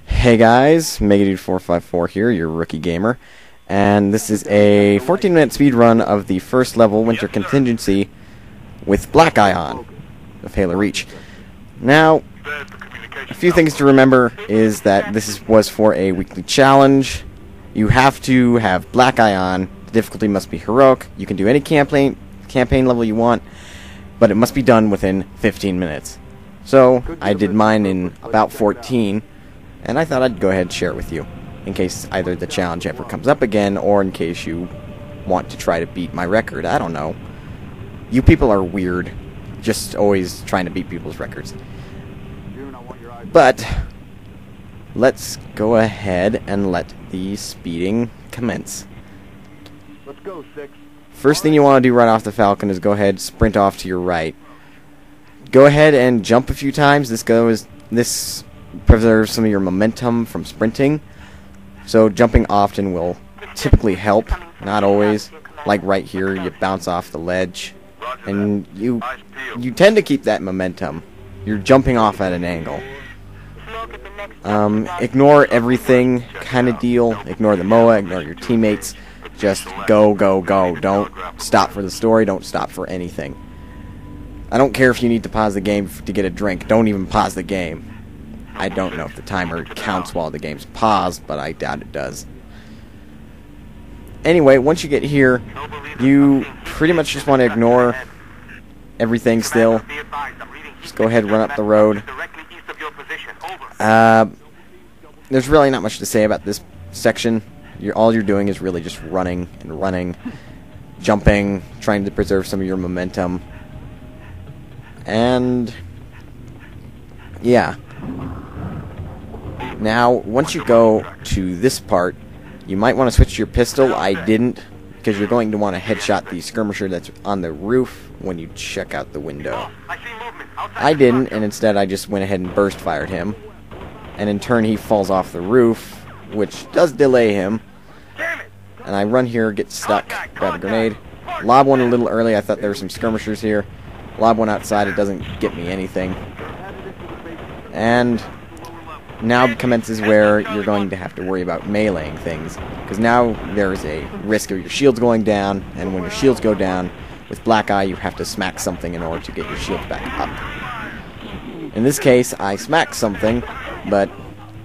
Hey guys, Megadude454 here, your rookie gamer, and this is a 14-minute speed run of the first level Winter Contingency with Black Eye on of Halo Reach. Now, a few things to remember is that this was for a weekly challenge. You have to have Black Eye on. The difficulty must be heroic. You can do any campaign level you want, but it must be done within 15 minutes. So, I did mine in about 14, and I thought I'd go ahead and share it with you, in case either the challenge ever comes up again, or in case you want to try to beat my record. I don't know. You people are weird, just always trying to beat people's records. But, let's go ahead and let the speeding commence. Let's go, 6. First thing you want to do right off the Falcon is go ahead, sprint off to your right. Go ahead and jump a few times. This preserves some of your momentum from sprinting. So jumping often will typically help, not always. Like right here, you bounce off the ledge, and you tend to keep that momentum. You're jumping off at an angle. Ignore everything kind of deal. Ignore the MOA, ignore your teammates. Just go, go, go. Don't stop for the story. Don't stop for anything. I don't care if you need to pause the game to get a drink. Don't even pause the game. I don't know if the timer counts while the game's paused, but I doubt it does. Anyway, once you get here, you pretty much just want to ignore everything still. Just go ahead and run up the road. There's really not much to say about this section. All you're doing is really just running and running, jumping, trying to preserve some of your momentum. And yeah. Now, once you go to this part, you might want to switch to your pistol. I didn't, because you're going to want to headshot the skirmisher that's on the roof when you check out the window. I didn't, and instead I just went ahead and burst fired him. And in turn he falls off the roof, which does delay him. And I run here, get stuck, grab a grenade. Lob one a little early. I thought there were some skirmishers here. Lob one outside, it doesn't get me anything. And now commences where you're going to have to worry about meleeing things. Because now there's a risk of your shields going down, and when your shields go down, with Black Eye you have to smack something in order to get your shields back up. In this case, I smacked something, but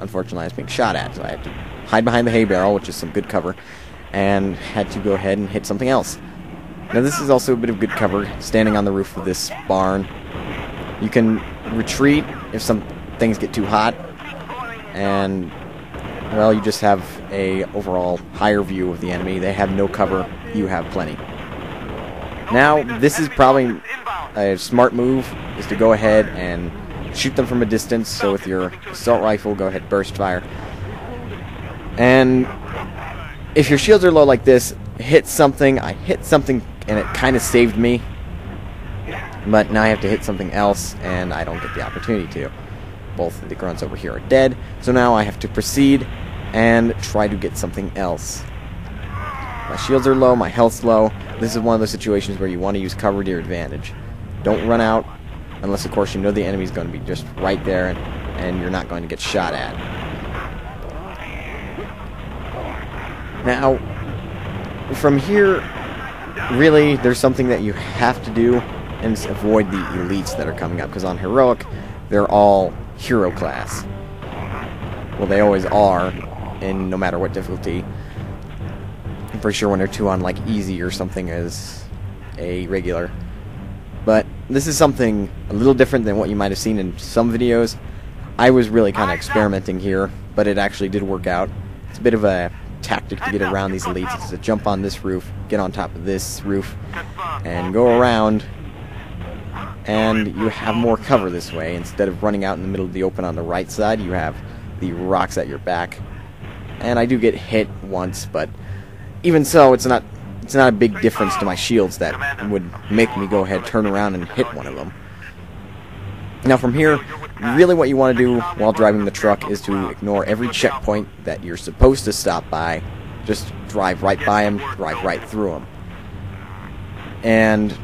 unfortunately I was being shot at, so I had to hide behind the hay barrel, which is some good cover, and had to go ahead and hit something else. Now this is also a bit of good cover, standing on the roof of this barn. You can retreat if some things get too hot, and, well, you just have a overall higher view of the enemy. They have no cover, you have plenty. Now, this is probably a smart move, is to go ahead and shoot them from a distance. So with your assault rifle, go ahead, burst fire. And if your shields are low like this, hit something. I hit something and it kind of saved me, but now I have to hit something else and I don't get the opportunity to. Both of the grunts over here are dead, so now I have to proceed and try to get something else. My shields are low, my health's low. This is one of those situations where you want to use cover to your advantage. Don't run out unless of course you know the enemy's going to be just right there and you're not going to get shot at. Now, from here, really, there's something that you have to do, and it's avoid the elites that are coming up, because on Heroic, they're all hero class. Well, they always are, in no matter what difficulty. I'm pretty sure when they're 2 on, like, easy or something as a regular. But this is something a little different than what you might have seen in some videos. I was really kind of experimenting here, but it actually did work out. It's a bit of a tactic to get around these elites. It's to jump on this roof, get on top of this roof, and go around, and you have more cover this way. Instead of running out in the middle of the open on the right side, you have the rocks at your back. And I do get hit once, but even so, it's not a big difference to my shields that would make me go ahead, turn around, and hit one of them. Now from here, really what you want to do while driving the truck is to ignore every checkpoint that you're supposed to stop by. Just drive right by them, drive right through them. And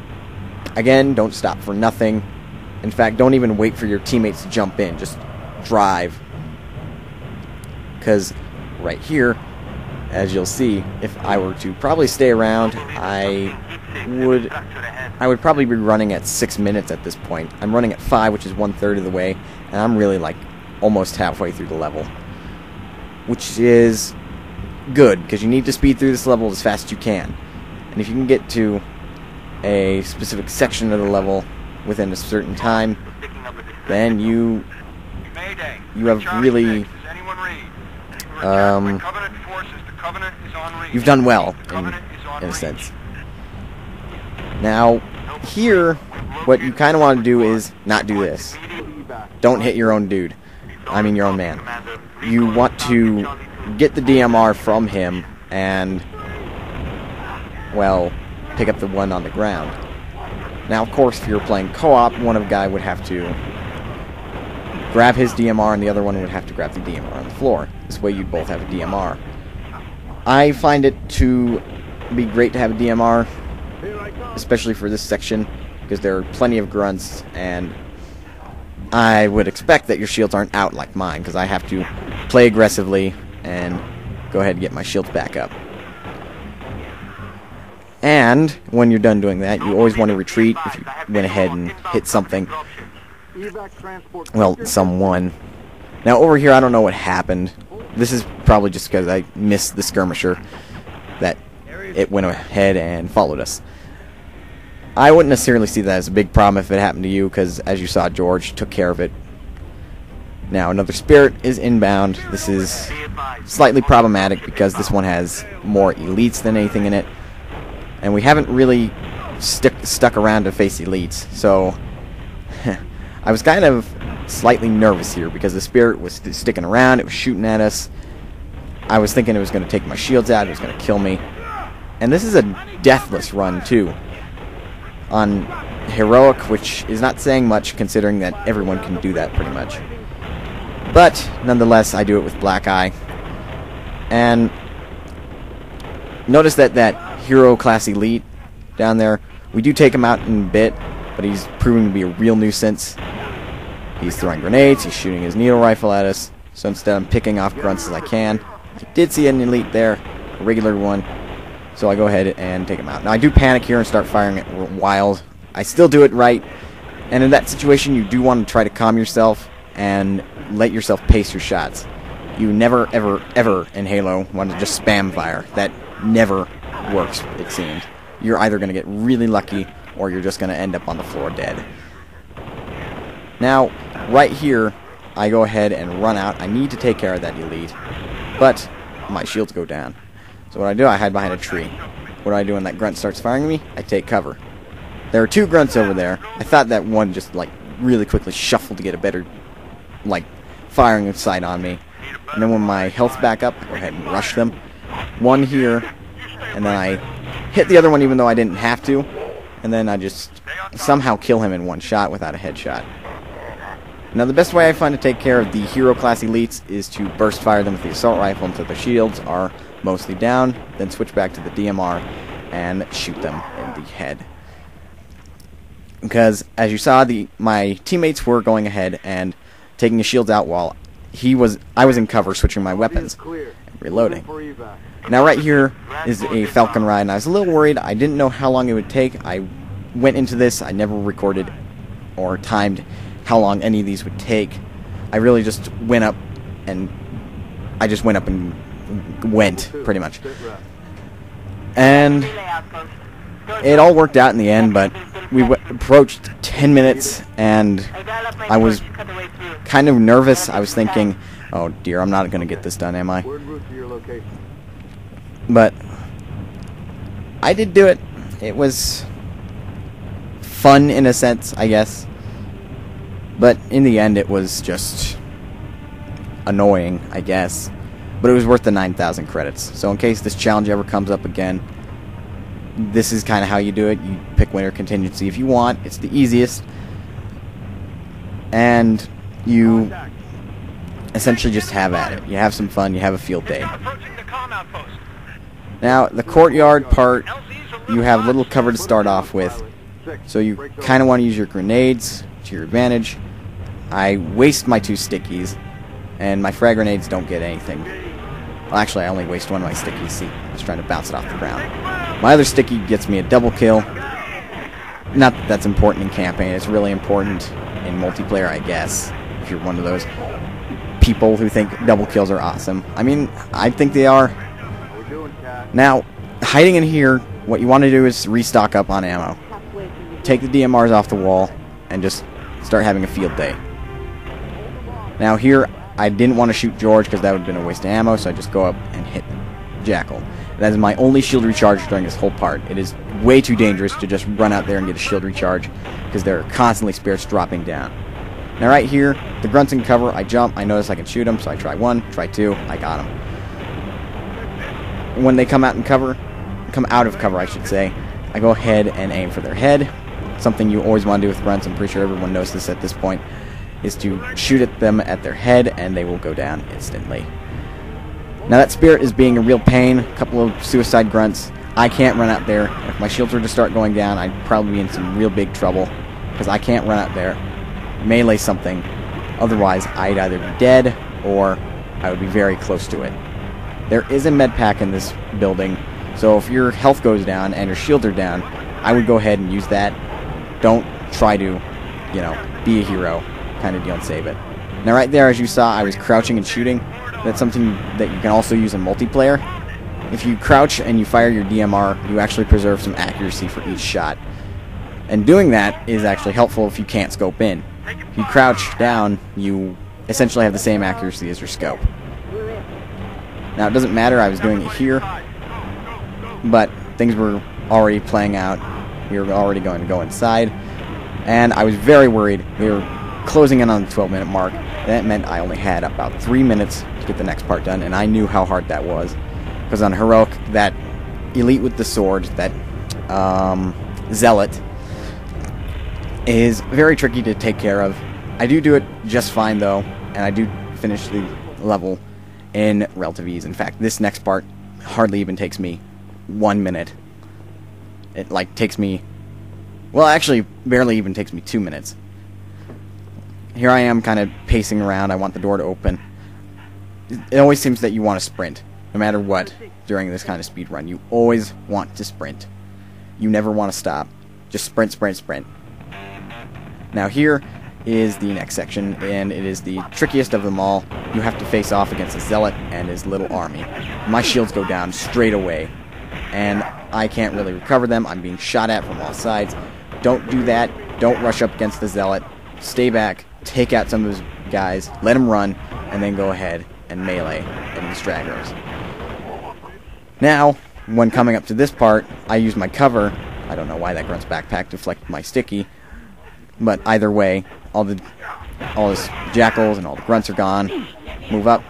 again, don't stop for nothing. In fact, don't even wait for your teammates to jump in. Just drive. because right here, as you'll see, if I were to probably stay around, I would probably be running at 6 minutes at this point. I'm running at 5, which is 1/3 of the way, and I'm really like almost halfway through the level, which is good because you need to speed through this level as fast as you can. And if you can get to a specific section of the level within a certain time, then you have really you've done well in a sense. Now here, what you kind of want to do is not do this. Don't hit your own dude. I mean your own man. You want to get the DMR from him and, well, pick up the one on the ground. Now, of course, if you're playing co-op, one of the guy would have to grab his DMR and the other one would have to grab the DMR on the floor. This way you'd both have a DMR. I find it to be great to have a DMR, especially for this section, because there are plenty of grunts, and I would expect that your shields aren't out like mine, because I have to play aggressively and go ahead and get my shields back up. And when you're done doing that, you always want to retreat if you went ahead and hit something. Well, someone. Now over here, I don't know what happened. This is probably just because I missed the skirmisher, that it went ahead and followed us. I wouldn't necessarily see that as a big problem if it happened to you, because as you saw, George took care of it. Now another spirit is inbound. This is slightly problematic because this one has more elites than anything in it, and we haven't really stuck around to face elites, so I was kind of slightly nervous here because the spirit was sticking around, it was shooting at us. I was thinking it was going to take my shields out, it was going to kill me. And this is a deathless run too on heroic, which is not saying much considering that everyone can do that pretty much. But nonetheless, I do it with Black Eye. And notice that that hero class elite down there, we do take him out in a bit, but he's proving to be a real nuisance. He's throwing grenades, he's shooting his needle rifle at us, so instead I'm picking off grunts as I can. I did see an elite there, a regular one, so I go ahead and take him out. Now I do panic here and start firing it wild. I still do it right, and in that situation you do want to try to calm yourself and let yourself pace your shots. You never, ever, ever in Halo want to just spam fire. That never works, it seems. You're either going to get really lucky or you're just going to end up on the floor dead. Now, right here, I go ahead and run out. I need to take care of that elite, but my shields go down. So what I do, I hide behind a tree. What do I do when that grunt starts firing me? I take cover. There are two grunts over there. I thought that one just, like, really quickly shuffled to get a better, like, firing sight on me. And then when my health's back up, I go ahead and rush them. One here, and then I hit the other one even though I didn't have to. And then I just somehow kill him in one shot without a headshot. Now the best way I find to take care of the hero class elites is to burst fire them with the assault rifle until their shields are mostly down, then switch back to the DMR and shoot them in the head. Because as you saw, my teammates were going ahead and taking the shields out while I was in cover switching my weapons and reloading. Now right here is a Falcon ride, and I was a little worried. I didn't know how long it would take. I went into this, I never recorded or timed how long any of these would take. I really just went up and went pretty much. And it all worked out in the end, but we approached 10 minutes and I was kind of nervous. I was thinking, oh dear, I'm not going to get this done, am I? But I did do it. It was fun in a sense, I guess. But in the end, it was just annoying, I guess. But it was worth the 9,000 credits. So in case this challenge ever comes up again, this is kind of how you do it. You pick winner contingency if you want. It's the easiest. And you essentially just have at it. You have some fun. You have a field day. Now, the courtyard part, you have little cover to start off with. So you kind of want to use your grenades to your advantage. I waste my two stickies. and my frag grenades don't get anything. Well, actually, I only waste one of my stickies. See, just trying to bounce it off the ground. My other sticky gets me a double kill. Not that that's important in campaign. It's really important in multiplayer, I guess, if you're one of those people who think double kills are awesome. I mean, I think they are. Now, hiding in here, what you want to do is restock up on ammo. Take the DMRs off the wall and just start having a field day. Now here, I didn't want to shoot George because that would have been a waste of ammo, so I just go up and hit Jackal. That is my only shield recharge during this whole part. It is way too dangerous to just run out there and get a shield recharge because there are constantly spirits dropping down. Now right here, the grunts in cover, I jump, I notice I can shoot them, so I try one, try two, I got them. When they come out of cover, I should say, I go ahead and aim for their head. Something you always want to do with grunts, I'm pretty sure everyone knows this at this point, is to shoot at them at their head and they will go down instantly. Now that spirit is being a real pain, a couple of suicide grunts. I can't run out there. If my shields were to start going down, I'd probably be in some real big trouble because I can't run out there, melee something. Otherwise, I'd either be dead or I would be very close to it. There is a med pack in this building, so if your health goes down and your shields are down, I would go ahead and use that. Don't try to, you know, be a hero kind of deal and save it. Now right there, as you saw, I was crouching and shooting. That's something that you can also use in multiplayer. If you crouch and you fire your DMR, you actually preserve some accuracy for each shot. And doing that is actually helpful if you can't scope in. If you crouch down, you essentially have the same accuracy as your scope. Now it doesn't matter, I was doing it here, but things were already playing out. We were already going to go inside, and I was very worried. We were closing in on the 12-minute mark. That meant I only had about 3 minutes to get the next part done, and I knew how hard that was. Because on Heroic, that elite with the sword, that zealot, is very tricky to take care of. I do it just fine, though, and I do finish the level in relative ease. In fact, this next part hardly even takes me 1 minute. It takes me, well, actually barely even takes me 2 minutes. Here I am kind of pacing around. I want the door to open. It always seems that you want to sprint no matter what during this kind of speed run. You always want to sprint. You never want to stop. Just sprint, sprint, sprint. Now here is the next section, and it is the trickiest of them all. You have to face off against a zealot and his little army. My shields go down straight away, and I can't really recover them. I'm being shot at from all sides. Don't do that. Don't rush up against the zealot. Stay back, take out some of those guys, let them run, and then go ahead and melee and stragglers. Now, when coming up to this part, I use my cover. I don't know why that grunt's backpack deflected my sticky, but either way, all the jackals and all the grunts are gone. Move up.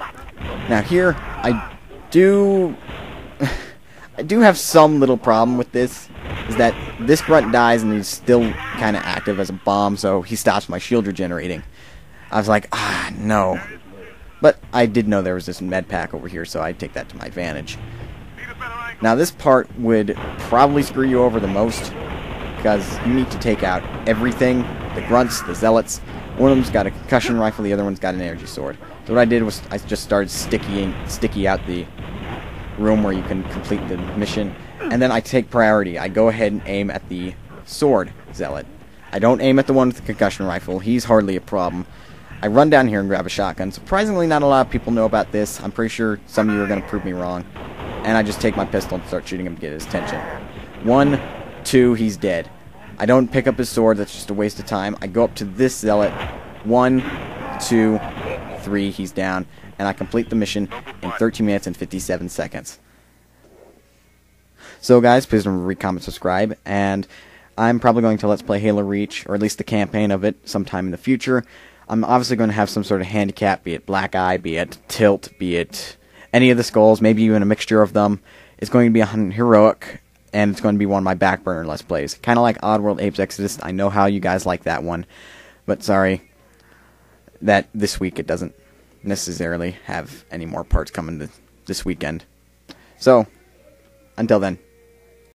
Now here, I do have some little problem with this, is that this grunt dies and he's still kind of active as a bomb, so he stops my shield regenerating. I was like, no. But I did know there was this med pack over here, so I'd take that to my advantage. Now this part would probably screw you over the most, because you need to take out everything. The grunts, the zealots. One of them's got a concussion rifle, the other one's got an energy sword. So what I did was I just started sticky out the room where you can complete the mission, and then I take priority. I go ahead and aim at the sword zealot. I don't aim at the one with the concussion rifle. He's hardly a problem. I run down here and grab a shotgun. Surprisingly, not a lot of people know about this. I'm pretty sure some of you are going to prove me wrong. And I just take my pistol and start shooting him to get his attention. 1, 2, he's dead. I don't pick up his sword. That's just a waste of time. I go up to this zealot. 1, 2, 3, he's down. And I complete the mission in 13 minutes and 57 seconds. So guys, please remember to read, comment, subscribe, and I'm probably going to Let's Play Halo Reach, or at least the campaign of it, sometime in the future. I'm obviously going to have some sort of handicap, be it black eye, be it tilt, be it any of the skulls, maybe even a mixture of them. It's going to be on Heroic, and it's going to be one of my back burner Let's Plays. Kind of like Oddworld Apes Exodus. I know how you guys like that one, but sorry that this week it doesn't necessarily have any more parts coming this weekend. So, until then.